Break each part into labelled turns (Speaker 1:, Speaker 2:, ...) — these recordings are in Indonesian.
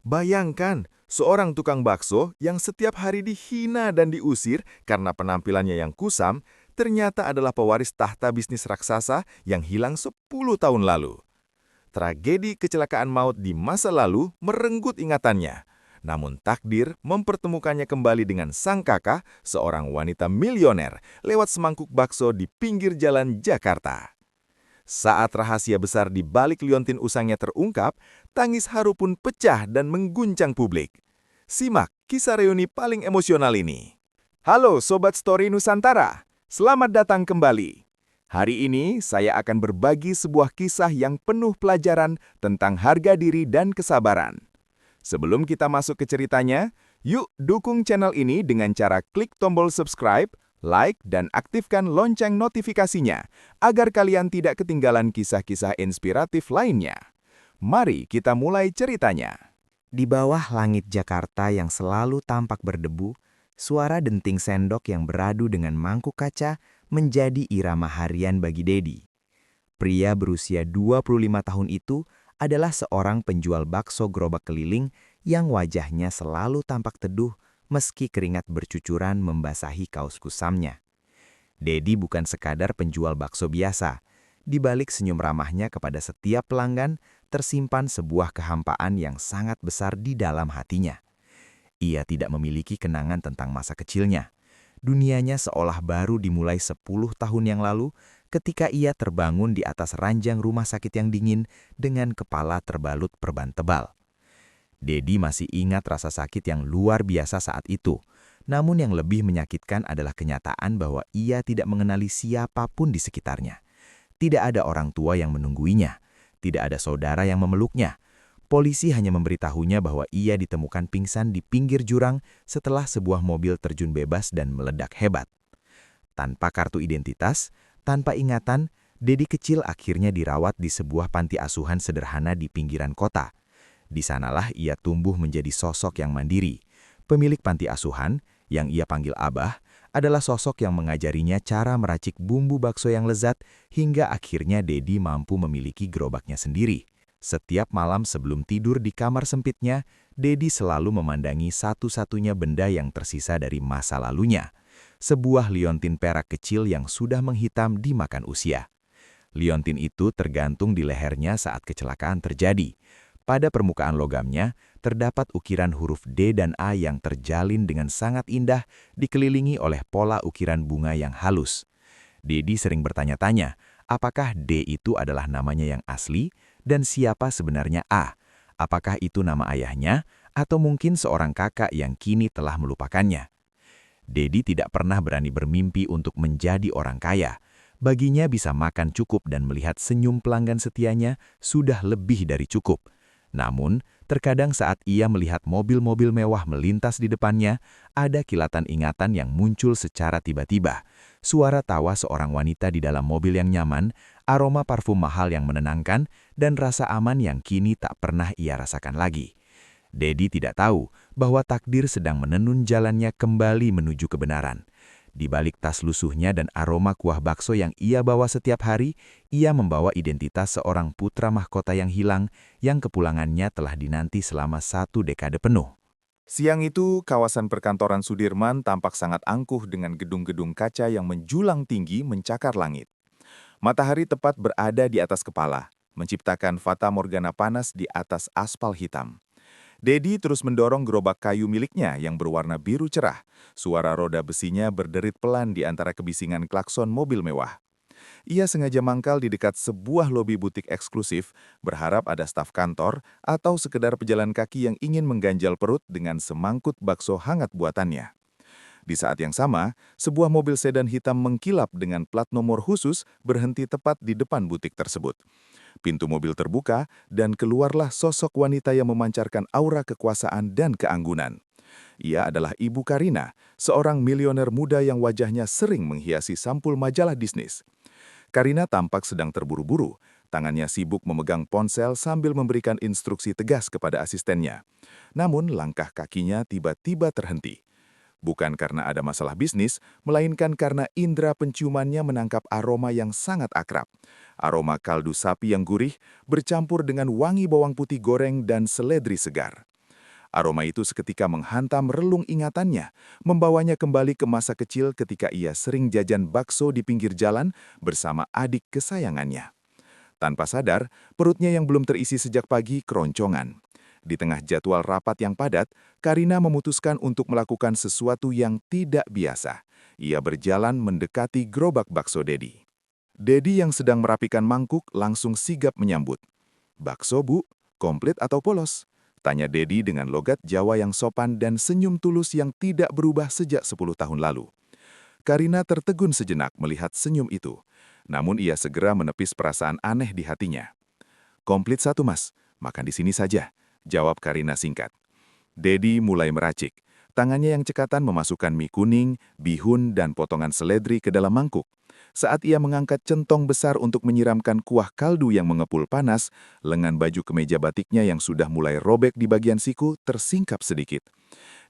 Speaker 1: Bayangkan, seorang tukang bakso yang setiap hari dihina dan diusir karena penampilannya yang kusam, ternyata adalah pewaris tahta bisnis raksasa yang hilang 10 tahun lalu. Tragedi kecelakaan maut di masa lalu merenggut ingatannya. Namun takdir mempertemukannya kembali dengan sang kakak, seorang wanita milioner, lewat semangkuk bakso di pinggir jalan Jakarta. Saat rahasia besar di balik liontin usangnya terungkap, tangis haru pun pecah dan mengguncang publik. Simak kisah reuni paling emosional ini. Halo Sobat Story Nusantara, selamat datang kembali. Hari ini saya akan berbagi sebuah kisah yang penuh pelajaran tentang harga diri dan kesabaran. Sebelum kita masuk ke ceritanya, yuk dukung channel ini dengan cara klik tombol subscribe, like, dan aktifkan lonceng notifikasinya agar kalian tidak ketinggalan kisah-kisah inspiratif lainnya. Mari kita mulai ceritanya.
Speaker 2: Di bawah langit Jakarta yang selalu tampak berdebu, suara denting sendok yang beradu dengan mangkuk kaca menjadi irama harian bagi Dedi. Pria berusia 25 tahun itu adalah seorang penjual bakso gerobak keliling yang wajahnya selalu tampak teduh meski keringat bercucuran membasahi kaos kusamnya. Dedi bukan sekadar penjual bakso biasa. Di balik senyum ramahnya kepada setiap pelanggan, tersimpan sebuah kehampaan yang sangat besar di dalam hatinya. Ia tidak memiliki kenangan tentang masa kecilnya. Dunianya seolah baru dimulai 10 tahun yang lalu ketika ia terbangun di atas ranjang rumah sakit yang dingin dengan kepala terbalut perban tebal. Dedi masih ingat rasa sakit yang luar biasa saat itu. Namun yang lebih menyakitkan adalah kenyataan bahwa ia tidak mengenali siapapun di sekitarnya. Tidak ada orang tua yang menungguinya. Tidak ada saudara yang memeluknya. Polisi hanya memberitahunya bahwa ia ditemukan pingsan di pinggir jurang setelah sebuah mobil terjun bebas dan meledak hebat. Tanpa kartu identitas, tanpa ingatan, Dedi kecil akhirnya dirawat di sebuah panti asuhan sederhana di pinggiran kota. Di sanalah ia tumbuh menjadi sosok yang mandiri. Pemilik panti asuhan, yang ia panggil Abah, adalah sosok yang mengajarinya cara meracik bumbu bakso yang lezat hingga akhirnya Dedi mampu memiliki gerobaknya sendiri. Setiap malam sebelum tidur di kamar sempitnya, Dedi selalu memandangi satu-satunya benda yang tersisa dari masa lalunya. Sebuah liontin perak kecil yang sudah menghitam dimakan usia. Liontin itu tergantung di lehernya saat kecelakaan terjadi. Pada permukaan logamnya, terdapat ukiran huruf D dan A yang terjalin dengan sangat indah dikelilingi oleh pola ukiran bunga yang halus. Dedi sering bertanya-tanya, apakah D itu adalah namanya yang asli dan siapa sebenarnya A? Apakah itu nama ayahnya atau mungkin seorang kakak yang kini telah melupakannya? Dedi tidak pernah berani bermimpi untuk menjadi orang kaya. Baginya bisa makan cukup dan melihat senyum pelanggan setianya sudah lebih dari cukup. Namun, terkadang saat ia melihat mobil-mobil mewah melintas di depannya, ada kilatan ingatan yang muncul secara tiba-tiba. Suara tawa seorang wanita di dalam mobil yang nyaman, aroma parfum mahal yang menenangkan, dan rasa aman yang kini tak pernah ia rasakan lagi. Dedi tidak tahu bahwa takdir sedang menenun jalannya kembali menuju kebenaran. Di balik tas lusuhnya dan aroma kuah bakso yang ia bawa setiap hari, ia membawa identitas seorang putra mahkota yang hilang yang kepulangannya telah dinanti selama 1 dekade penuh.
Speaker 1: Siang itu, kawasan perkantoran Sudirman tampak sangat angkuh dengan gedung-gedung kaca yang menjulang tinggi mencakar langit. Matahari tepat berada di atas kepala, menciptakan fata morgana panas di atas aspal hitam. Dedi terus mendorong gerobak kayu miliknya yang berwarna biru cerah. Suara roda besinya berderit pelan di antara kebisingan klakson mobil mewah. Ia sengaja mangkal di dekat sebuah lobi butik eksklusif, berharap ada staf kantor atau sekedar pejalan kaki yang ingin mengganjal perut dengan semangkut bakso hangat buatannya. Di saat yang sama, sebuah mobil sedan hitam mengkilap dengan plat nomor khusus berhenti tepat di depan butik tersebut. Pintu mobil terbuka dan keluarlah sosok wanita yang memancarkan aura kekuasaan dan keanggunan. Ia adalah Ibu Karina, seorang milioner muda yang wajahnya sering menghiasi sampul majalah bisnis. Karina tampak sedang terburu-buru, tangannya sibuk memegang ponsel sambil memberikan instruksi tegas kepada asistennya. Namun langkah kakinya tiba-tiba terhenti. Bukan karena ada masalah bisnis, melainkan karena indera penciumannya menangkap aroma yang sangat akrab. Aroma kaldu sapi yang gurih bercampur dengan wangi bawang putih goreng dan seledri segar. Aroma itu seketika menghantam relung ingatannya, membawanya kembali ke masa kecil ketika ia sering jajan bakso di pinggir jalan bersama adik kesayangannya. Tanpa sadar, perutnya yang belum terisi sejak pagi keroncongan. Di tengah jadwal rapat yang padat, Karina memutuskan untuk melakukan sesuatu yang tidak biasa. Ia berjalan mendekati gerobak bakso Dedi. Dedi yang sedang merapikan mangkuk langsung sigap menyambut. "Bakso, Bu? Komplit atau polos?" tanya Dedi dengan logat Jawa yang sopan dan senyum tulus yang tidak berubah sejak 10 tahun lalu. Karina tertegun sejenak melihat senyum itu. Namun ia segera menepis perasaan aneh di hatinya. "Komplit satu, Mas. Makan di sini saja," jawab Karina singkat. Dedi mulai meracik. Tangannya yang cekatan memasukkan mie kuning, bihun, dan potongan seledri ke dalam mangkuk. Saat ia mengangkat centong besar untuk menyiramkan kuah kaldu yang mengepul panas, lengan baju kemeja batiknya yang sudah mulai robek di bagian siku tersingkap sedikit.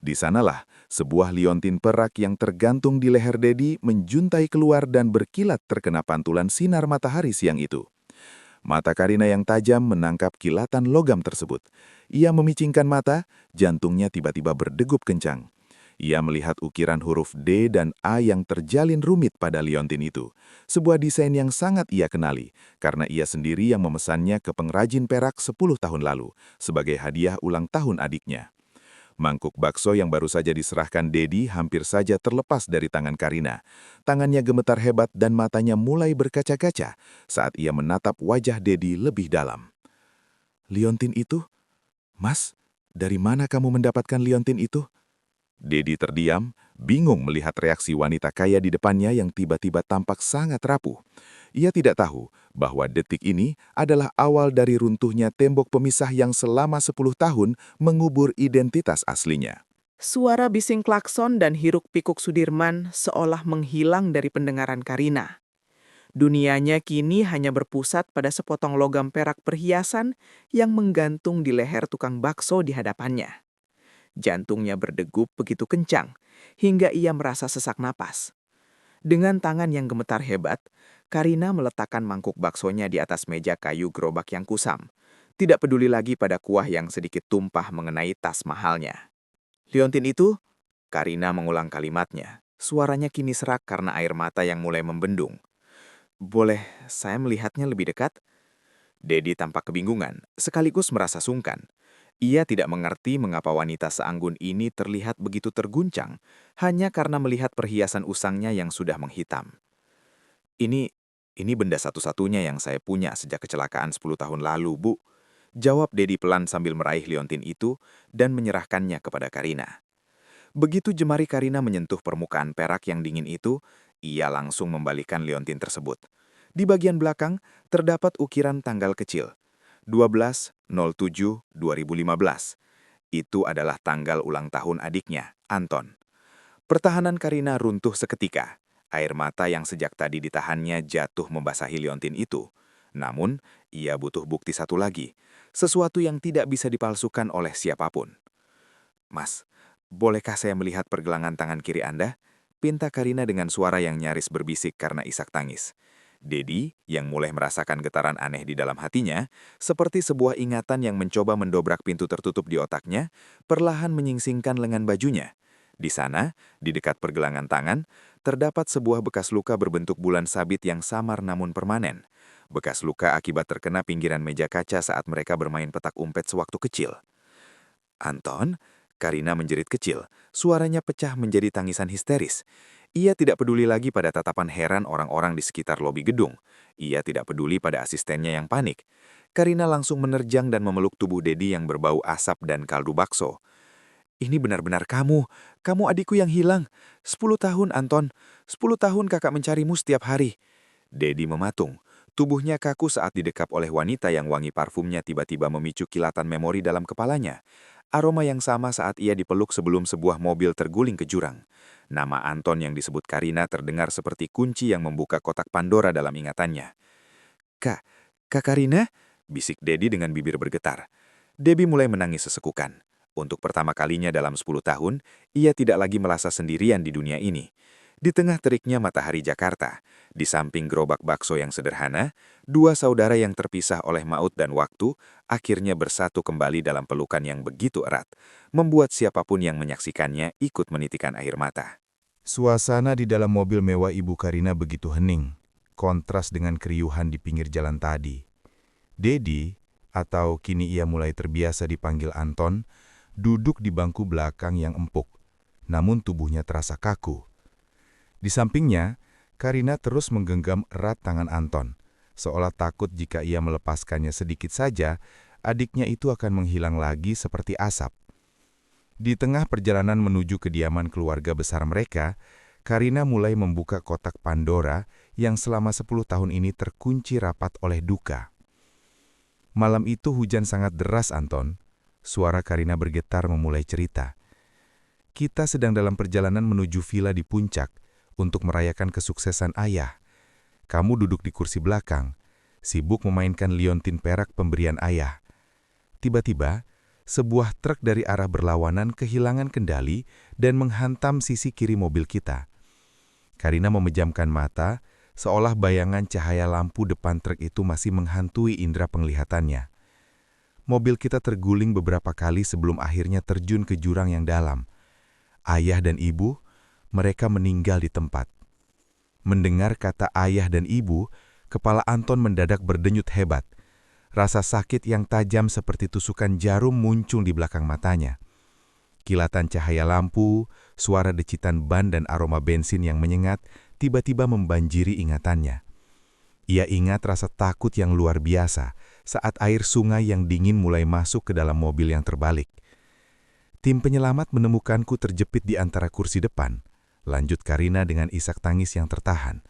Speaker 1: Di sanalah, sebuah liontin perak yang tergantung di leher Dedi menjuntai keluar dan berkilat terkena pantulan sinar matahari siang itu. Mata Karina yang tajam menangkap kilatan logam tersebut. Ia memicingkan mata, jantungnya tiba-tiba berdegup kencang. Ia melihat ukiran huruf D dan A yang terjalin rumit pada liontin itu. Sebuah desain yang sangat ia kenali, karena ia sendiri yang memesannya ke pengrajin perak 10 tahun lalu, sebagai hadiah ulang tahun adiknya. Mangkuk bakso yang baru saja diserahkan Dedi hampir saja terlepas dari tangan Karina. Tangannya gemetar hebat dan matanya mulai berkaca-kaca saat ia menatap wajah Dedi lebih dalam. "Liontin itu? Mas, dari mana kamu mendapatkan liontin itu?" Dedi terdiam, bingung melihat reaksi wanita kaya di depannya yang tiba-tiba tampak sangat rapuh. Ia tidak tahu bahwa detik ini adalah awal dari runtuhnya tembok pemisah yang selama 10 tahun mengubur identitas aslinya.
Speaker 3: Suara bising klakson dan hiruk-pikuk Sudirman seolah menghilang dari pendengaran Karina. Dunianya kini hanya berpusat pada sepotong logam perak perhiasan yang menggantung di leher tukang bakso di hadapannya. Jantungnya berdegup begitu kencang, hingga ia merasa sesak napas. Dengan tangan yang gemetar hebat, Karina meletakkan mangkuk baksonya di atas meja kayu gerobak yang kusam. Tidak peduli lagi pada kuah yang sedikit tumpah mengenai tas mahalnya. "Liontin itu?" Karina mengulang kalimatnya. Suaranya kini serak karena air mata yang mulai membendung. "Boleh saya melihatnya lebih dekat?" Dedi tampak kebingungan, sekaligus merasa sungkan. Ia tidak mengerti mengapa wanita seanggun ini terlihat begitu terguncang, hanya karena melihat perhiasan usangnya yang sudah menghitam. Ini, ini benda satu-satunya yang saya punya sejak kecelakaan 10 tahun lalu, Bu." Jawab Dedi pelan sambil meraih liontin itu dan menyerahkannya kepada Karina. Begitu jemari Karina menyentuh permukaan perak yang dingin itu, ia langsung membalikan liontin tersebut. Di bagian belakang, terdapat ukiran tanggal kecil, 12/07/2015. Itu adalah tanggal ulang tahun adiknya, Anton. Pertahanan Karina runtuh seketika. Air mata yang sejak tadi ditahannya jatuh membasahi liontin itu. Namun, ia butuh bukti satu lagi, sesuatu yang tidak bisa dipalsukan oleh siapapun. "Mas, bolehkah saya melihat pergelangan tangan kiri Anda?" pinta Karina dengan suara yang nyaris berbisik karena isak tangis. Dedi, yang mulai merasakan getaran aneh di dalam hatinya, seperti sebuah ingatan yang mencoba mendobrak pintu tertutup di otaknya, perlahan menyingsingkan lengan bajunya. Di sana, di dekat pergelangan tangan, terdapat sebuah bekas luka berbentuk bulan sabit yang samar namun permanen. Bekas luka akibat terkena pinggiran meja kaca saat mereka bermain petak umpet sewaktu kecil. "Anton?" Karina menjerit kecil, suaranya pecah menjadi tangisan histeris. Ia tidak peduli lagi pada tatapan heran orang-orang di sekitar lobi gedung. Ia tidak peduli pada asistennya yang panik. Karina langsung menerjang dan memeluk tubuh Dedi yang berbau asap dan kaldu bakso. "Ini benar-benar kamu. Kamu adikku yang hilang. 10 tahun, Anton. 10 tahun kakak mencarimu setiap hari." Dedi mematung. Tubuhnya kaku saat didekap oleh wanita yang wangi parfumnya tiba-tiba memicu kilatan memori dalam kepalanya. Aroma yang sama saat ia dipeluk sebelum sebuah mobil terguling ke jurang. Nama Anton yang disebut Karina terdengar seperti kunci yang membuka kotak Pandora dalam ingatannya. "Kak, Kak Karina?" bisik Dedi dengan bibir bergetar. Debbie mulai menangis sesekukan. Untuk pertama kalinya dalam 10 tahun, ia tidak lagi merasa sendirian di dunia ini. Di tengah teriknya matahari Jakarta, di samping gerobak bakso yang sederhana, dua saudara yang terpisah oleh maut dan waktu akhirnya bersatu kembali dalam pelukan yang begitu erat, membuat siapapun yang menyaksikannya ikut menitikan air mata.
Speaker 1: Suasana di dalam mobil mewah Ibu Karina begitu hening, kontras dengan keriuhan di pinggir jalan tadi. Dedi, atau kini ia mulai terbiasa dipanggil Anton, duduk di bangku belakang yang empuk, namun tubuhnya terasa kaku. Di sampingnya, Karina terus menggenggam erat tangan Anton, seolah takut jika ia melepaskannya sedikit saja, adiknya itu akan menghilang lagi seperti asap. Di tengah perjalanan menuju kediaman keluarga besar mereka, Karina mulai membuka kotak Pandora yang selama 10 tahun ini terkunci rapat oleh duka. Malam itu hujan sangat deras, Anton. Suara Karina bergetar memulai cerita. Kita sedang dalam perjalanan menuju villa di puncak untuk merayakan kesuksesan ayah. Kamu duduk di kursi belakang, sibuk memainkan liontin perak pemberian ayah. Tiba-tiba, sebuah truk dari arah berlawanan kehilangan kendali dan menghantam sisi kiri mobil kita. Karina memejamkan mata, seolah bayangan cahaya lampu depan truk itu masih menghantui indera penglihatannya. Mobil kita terguling beberapa kali sebelum akhirnya terjun ke jurang yang dalam. Ayah dan ibu, mereka meninggal di tempat. Mendengar kata ayah dan ibu, kepala Anton mendadak berdenyut hebat. Rasa sakit yang tajam seperti tusukan jarum muncul di belakang matanya. Kilatan cahaya lampu, suara decitan ban dan aroma bensin yang menyengat tiba-tiba membanjiri ingatannya. Ia ingat rasa takut yang luar biasa saat air sungai yang dingin mulai masuk ke dalam mobil yang terbalik. Tim penyelamat menemukanku terjepit di antara kursi depan, lanjut Karina dengan isak tangis yang tertahan.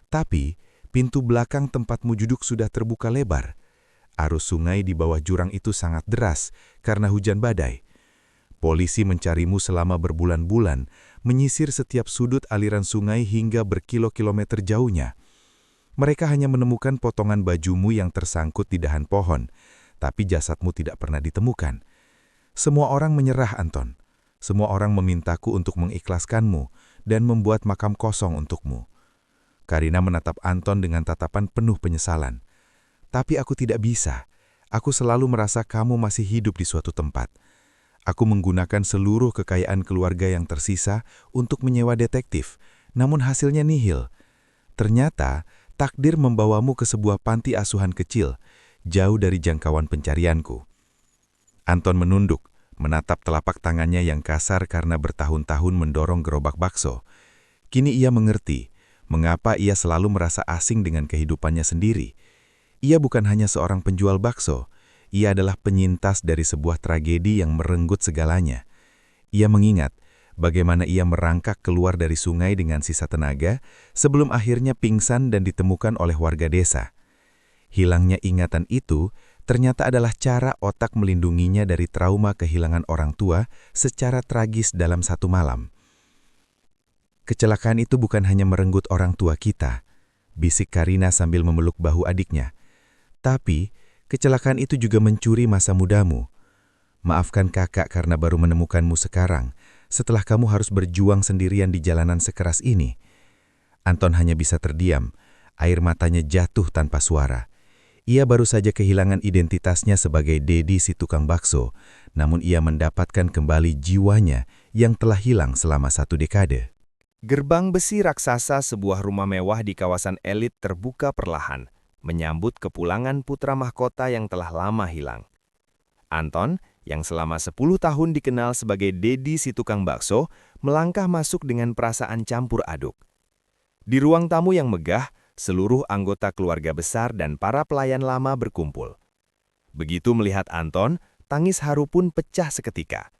Speaker 1: Tapi, pintu belakang tempatmu duduk sudah terbuka lebar. Arus sungai di bawah jurang itu sangat deras karena hujan badai. Polisi mencarimu selama berbulan-bulan, menyisir setiap sudut aliran sungai hingga berkilo-kilometer jauhnya. Mereka hanya menemukan potongan bajumu yang tersangkut di dahan pohon, tapi jasadmu tidak pernah ditemukan. Semua orang menyerah, Anton. Semua orang memintaku untuk mengikhlaskanmu dan membuat makam kosong untukmu. Karina menatap Anton dengan tatapan penuh penyesalan. Tapi aku tidak bisa. Aku selalu merasa kamu masih hidup di suatu tempat. Aku menggunakan seluruh kekayaan keluarga yang tersisa untuk menyewa detektif, namun hasilnya nihil. Ternyata, takdir membawamu ke sebuah panti asuhan kecil, jauh dari jangkauan pencarianku. Anton menunduk, menatap telapak tangannya yang kasar karena bertahun-tahun mendorong gerobak bakso. Kini ia mengerti mengapa ia selalu merasa asing dengan kehidupannya sendiri. Ia bukan hanya seorang penjual bakso, ia adalah penyintas dari sebuah tragedi yang merenggut segalanya. Ia mengingat bagaimana ia merangkak keluar dari sungai dengan sisa tenaga sebelum akhirnya pingsan dan ditemukan oleh warga desa. Hilangnya ingatan itu ternyata adalah cara otak melindunginya dari trauma kehilangan orang tua secara tragis dalam satu malam. Kecelakaan itu bukan hanya merenggut orang tua kita, bisik Karina sambil memeluk bahu adiknya. Tapi, kecelakaan itu juga mencuri masa mudamu. Maafkan kakak karena baru menemukanmu sekarang, setelah kamu harus berjuang sendirian di jalanan sekeras ini. Anton hanya bisa terdiam, air matanya jatuh tanpa suara. Ia baru saja kehilangan identitasnya sebagai Dedi si tukang bakso, namun ia mendapatkan kembali jiwanya yang telah hilang selama 1 dekade.
Speaker 4: Gerbang besi raksasa sebuah rumah mewah di kawasan elit terbuka perlahan, menyambut kepulangan putra mahkota yang telah lama hilang. Anton, yang selama 10 tahun dikenal sebagai Dedi si tukang bakso, melangkah masuk dengan perasaan campur aduk. Di ruang tamu yang megah, seluruh anggota keluarga besar dan para pelayan lama berkumpul. Begitu melihat Anton, tangis haru pun pecah seketika.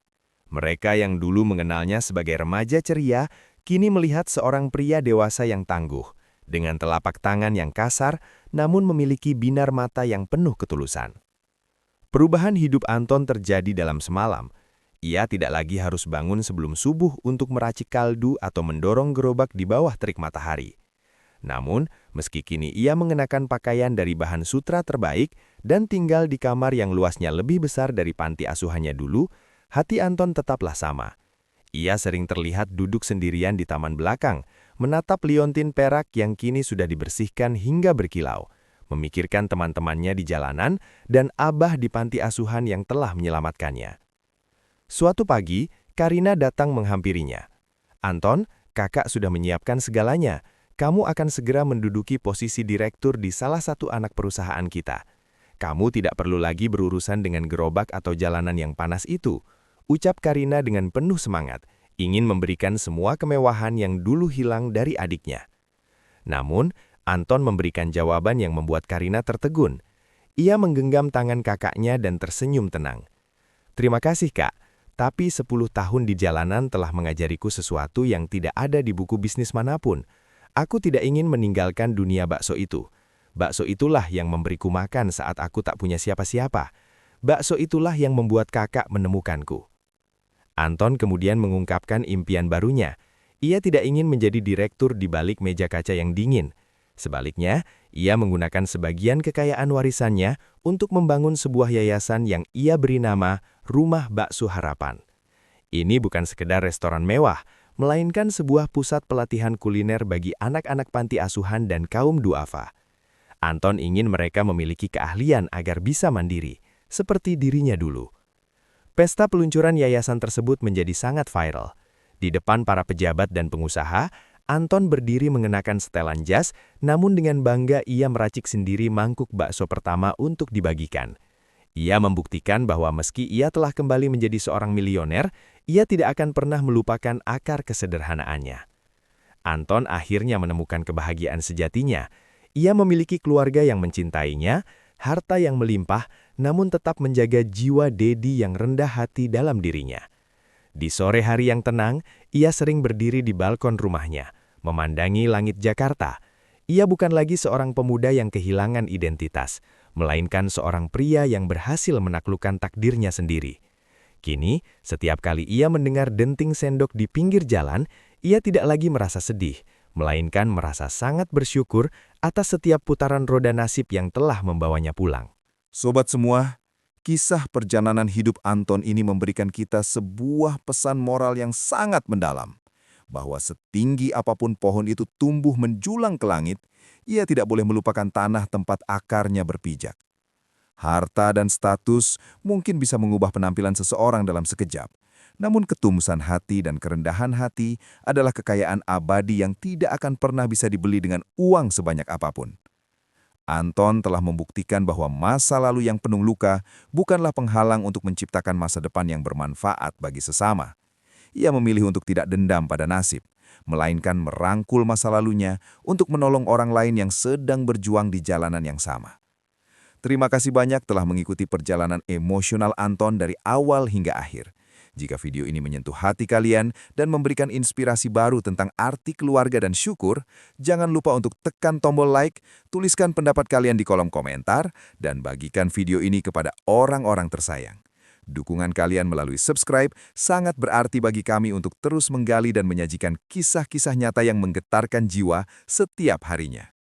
Speaker 4: Mereka yang dulu mengenalnya sebagai remaja ceria, kini melihat seorang pria dewasa yang tangguh, dengan telapak tangan yang kasar, namun memiliki binar mata yang penuh ketulusan. Perubahan hidup Anton terjadi dalam semalam. Ia tidak lagi harus bangun sebelum subuh untuk meracik kaldu atau mendorong gerobak di bawah terik matahari. Namun, meski kini ia mengenakan pakaian dari bahan sutra terbaik dan tinggal di kamar yang luasnya lebih besar dari panti asuhannya dulu, hati Anton tetaplah sama. Ia sering terlihat duduk sendirian di taman belakang, menatap liontin perak yang kini sudah dibersihkan hingga berkilau, memikirkan teman-temannya di jalanan dan abah di panti asuhan yang telah menyelamatkannya. Suatu pagi, Karina datang menghampirinya. "Anton, kakak sudah menyiapkan segalanya. Kamu akan segera menduduki posisi direktur di salah satu anak perusahaan kita. Kamu tidak perlu lagi berurusan dengan gerobak atau jalanan yang panas itu," ucap Karina dengan penuh semangat, ingin memberikan semua kemewahan yang dulu hilang dari adiknya. Namun, Anton memberikan jawaban yang membuat Karina tertegun. Ia menggenggam tangan kakaknya dan tersenyum tenang. "Terima kasih, Kak. Tapi 10 tahun di jalanan telah mengajariku sesuatu yang tidak ada di buku bisnis manapun. Aku tidak ingin meninggalkan dunia bakso itu. Bakso itulah yang memberiku makan saat aku tak punya siapa-siapa. Bakso itulah yang membuat kakak menemukanku." Anton kemudian mengungkapkan impian barunya. Ia tidak ingin menjadi direktur di balik meja kaca yang dingin. Sebaliknya, ia menggunakan sebagian kekayaan warisannya untuk membangun sebuah yayasan yang ia beri nama Rumah Bakso Harapan. Ini bukan sekedar restoran mewah, melainkan sebuah pusat pelatihan kuliner bagi anak-anak panti asuhan dan kaum duafa. Anton ingin mereka memiliki keahlian agar bisa mandiri, seperti dirinya dulu. Pesta peluncuran yayasan tersebut menjadi sangat viral. Di depan para pejabat dan pengusaha, Anton berdiri mengenakan setelan jas, namun dengan bangga ia meracik sendiri mangkuk bakso pertama untuk dibagikan. Ia membuktikan bahwa meski ia telah kembali menjadi seorang milioner, ia tidak akan pernah melupakan akar kesederhanaannya. Anton akhirnya menemukan kebahagiaan sejatinya. Ia memiliki keluarga yang mencintainya, harta yang melimpah, namun tetap menjaga jiwa Dedi yang rendah hati dalam dirinya. Di sore hari yang tenang, ia sering berdiri di balkon rumahnya, memandangi langit Jakarta. Ia bukan lagi seorang pemuda yang kehilangan identitas, melainkan seorang pria yang berhasil menaklukkan takdirnya sendiri. Kini, setiap kali ia mendengar denting sendok di pinggir jalan, ia tidak lagi merasa sedih, melainkan merasa sangat bersyukur atas setiap putaran roda nasib yang telah membawanya pulang.
Speaker 1: Sobat semua, kisah perjalanan hidup Anton ini memberikan kita sebuah pesan moral yang sangat mendalam, bahwa setinggi apapun pohon itu tumbuh menjulang ke langit, ia tidak boleh melupakan tanah tempat akarnya berpijak. Harta dan status mungkin bisa mengubah penampilan seseorang dalam sekejap, namun ketulusan hati dan kerendahan hati adalah kekayaan abadi yang tidak akan pernah bisa dibeli dengan uang sebanyak apapun. Anton telah membuktikan bahwa masa lalu yang penuh luka bukanlah penghalang untuk menciptakan masa depan yang bermanfaat bagi sesama. Ia memilih untuk tidak dendam pada nasib, melainkan merangkul masa lalunya untuk menolong orang lain yang sedang berjuang di jalanan yang sama. Terima kasih banyak telah mengikuti perjalanan emosional Anton dari awal hingga akhir. Jika video ini menyentuh hati kalian dan memberikan inspirasi baru tentang arti keluarga dan syukur, jangan lupa untuk tekan tombol like, tuliskan pendapat kalian di kolom komentar, dan bagikan video ini kepada orang-orang tersayang. Dukungan kalian melalui subscribe sangat berarti bagi kami untuk terus menggali dan menyajikan kisah-kisah nyata yang menggetarkan jiwa setiap harinya.